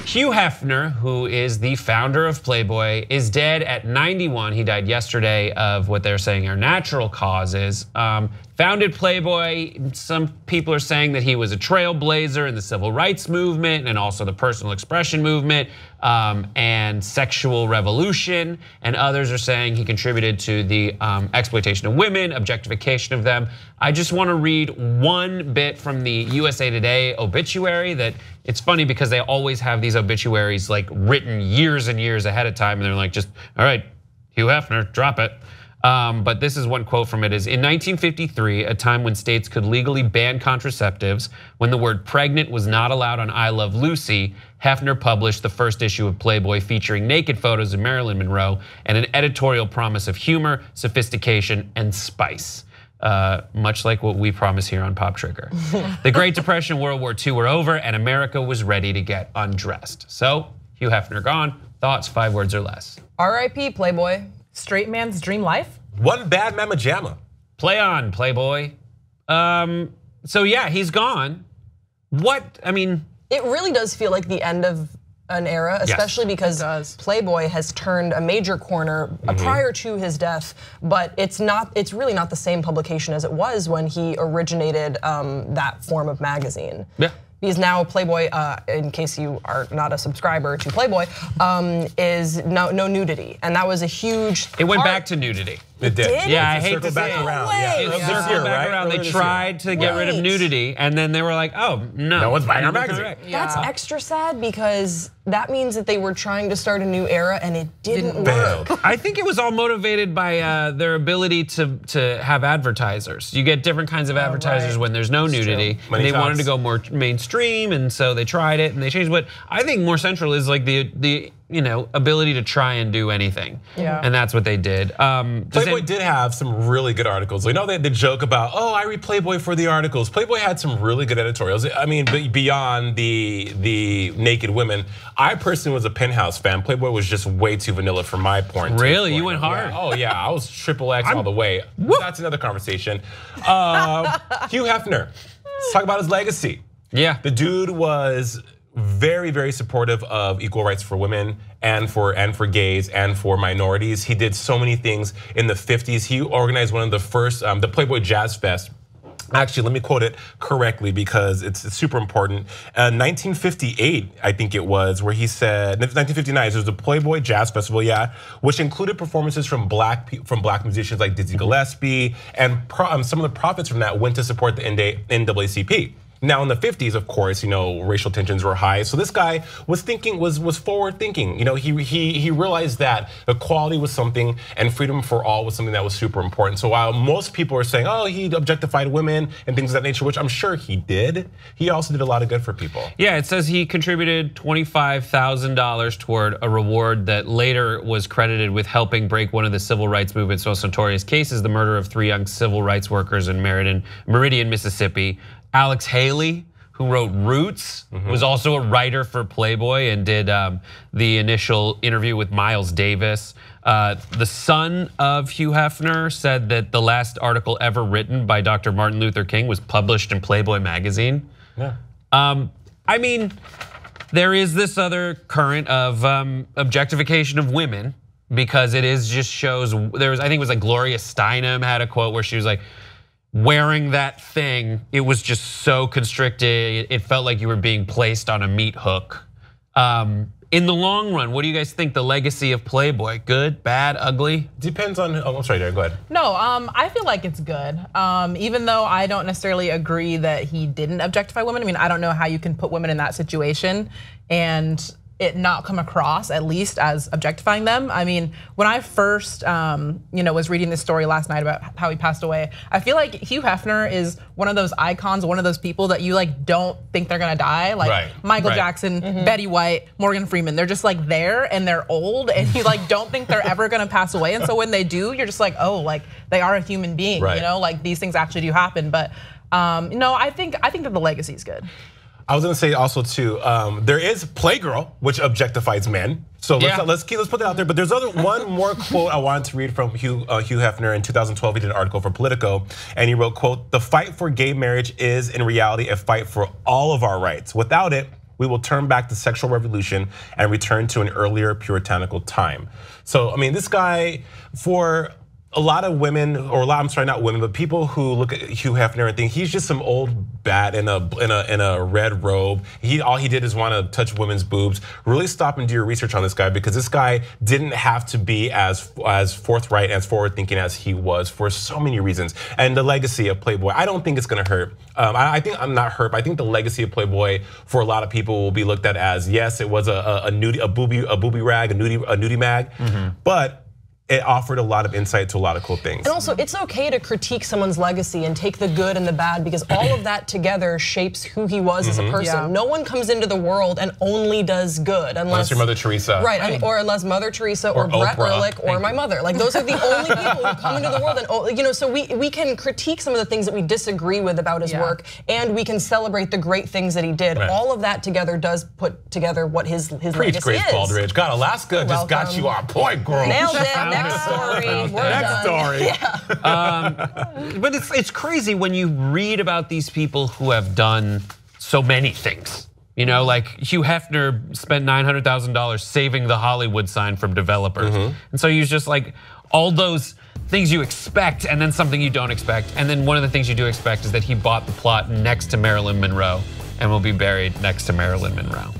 Hugh Hefner, who is the founder of Playboy, is dead at 91. He died yesterday of what they're saying are natural causes. Founded Playboy. Some people are saying that he was a trailblazer in the civil rights movement and also the personal expression movement and sexual revolution. And others are saying he contributed to the exploitation of women, objectification of them. I just want to read one bit from the USA Today obituary that it's funny because they always have these obituaries like written years and years ahead of time, and they're like, just, all right, Hugh Hefner, drop it. But this is one quote from it is, in 1953, a time when states could legally ban contraceptives, when the word pregnant was not allowed on I Love Lucy, Hefner published the first issue of Playboy featuring naked photos of Marilyn Monroe and an editorial promise of humor, sophistication, and spice. Much like what we promise here on Pop Trigger. The Great Depression and World War II were over and America was ready to get undressed. So, Hugh Hefner gone. Thoughts, 5 words or less. R.I.P. Playboy. Straight man's dream life. One bad mamma jamma. Play on, Playboy. So yeah, he's gone. What, I mean. It really does feel like the end of an era, especially because Playboy has turned a major corner prior to his death, but it's really not the same publication as it was when he originated that form of magazine. Yeah. Because now Playboy, in case you are not a subscriber to Playboy, is no nudity, and that was a huge. It went back to nudity. It did. Yeah, I hate to back say around. It circled back around. They tried to get rid of nudity, and then they were like, "Oh no, no one's buying our magazine." That's extra sad because that means that they were trying to start a new era, and it didn't work. I think it was all motivated by their ability to have advertisers. You get different kinds of advertisers when there's no nudity. They wanted to go more mainstream, and so they tried it and they changed. But I think more central is like the ability to try and do anything. Yeah. And that's what they did. Playboy did have some really good articles. You know, they had the joke about, oh, I read Playboy for the articles. Playboy had some really good editorials. I mean, beyond the naked women, I personally was a Penthouse fan. Playboy was just way too vanilla for my porn. Really? You went hard? Yeah. Oh yeah, I was XXX all the way. That's another conversation. Hugh Hefner, let's talk about his legacy. Yeah. The dude was very, very supportive of equal rights for women and for gays and for minorities. He did so many things in the 50s. He organized one of the first, the Playboy Jazz Fest. Actually, let me quote it correctly because it's super important. 1958, I think it was, where he said, 1959, there was the Playboy Jazz Festival, which included performances from black musicians like Dizzy Gillespie, and some of the profits from that went to support the NAACP. Now in the 50s, of course, racial tensions were high. So this guy was forward thinking. He realized that equality was something and freedom for all was something that was super important. So while most people are saying, oh, he objectified women and things of that nature, which I'm sure he did, he also did a lot of good for people. Yeah, it says he contributed $25,000 toward a reward that later was credited with helping break one of the civil rights movement's most notorious cases, the murder of 3 young civil rights workers in Meridian, Mississippi. Alex Haley, who wrote Roots, was also a writer for Playboy and did the initial interview with Miles Davis. The son of Hugh Hefner said that the last article ever written by Dr. Martin Luther King was published in Playboy magazine. Yeah. I mean, there is this other current of objectification of women because it just shows, I think it was like Gloria Steinem had a quote where she was like, wearing that thing, it was just so constricted. It felt like you were being placed on a meat hook. In the long run, what do you guys think the legacy of Playboy? Good, bad, ugly? Depends on, I'm sorry, Darren, go ahead. No, I feel like it's good. Even though I don't necessarily agree that he didn't objectify women. I mean, I don't know how you can put women in that situation and it not come across at least as objectifying them. I mean, when I first was reading this story last night about how he passed away, I feel like Hugh Hefner is one of those icons, one of those people that you like don't think they're gonna die. Like Michael Jackson, Betty White, Morgan Freeman, they're just like there and they're old and you like don't think they're ever gonna pass away. And so when they do, you're just like, oh, like they are a human being, like these things actually do happen. But no, I think that the legacy is good. I was gonna say also too, there is Playgirl, which objectifies men. So let's put that out there. But there's one more quote I wanted to read from Hugh Hefner in 2012. He did an article for Politico, and he wrote, quote, "The fight for gay marriage is in reality a fight for all of our rights. Without it, we will turn back the sexual revolution and return to an earlier puritanical time. So, I mean, this guy, for a lot of women, or I'm sorry, not women, but people who look at Hugh Hefner and think he's just some old bat in a red robe. All he did is want to touch women's boobs. Really stop and do your research on this guy, because this guy didn't have to be as forthright, as forward thinking as he was for so many reasons. And the legacy of Playboy, I don't think it's going to hurt. I think I'm not hurt, but I think the legacy of Playboy for a lot of people will be looked at as, yes, it was a booby rag, a nudie mag, but it offered a lot of insight to a lot of cool things. And also, it's okay to critique someone's legacy and take the good and the bad, because all of that together shapes who he was as a person. Yeah. No one comes into the world and only does good unless your Mother Teresa. Right, I mean, or unless Mother Teresa or Brett Ehrlich or my mother. Like, those are the only people who come into the world. And so we can critique some of the things that we disagree with about his work, and we can celebrate the great things that he did. Right. All of that together does put together what his legacy Grace is. Baldridge. God, Alaska just got you on point, girl. Nailed it. Next story. Next story. Yeah. But it's crazy when you read about these people who have done so many things. You know, like Hugh Hefner spent $900,000 saving the Hollywood sign from developers. And so he's just like all those things you expect and then something you don't expect. And then one of the things you do expect is that he bought the plot next to Marilyn Monroe and will be buried next to Marilyn Monroe.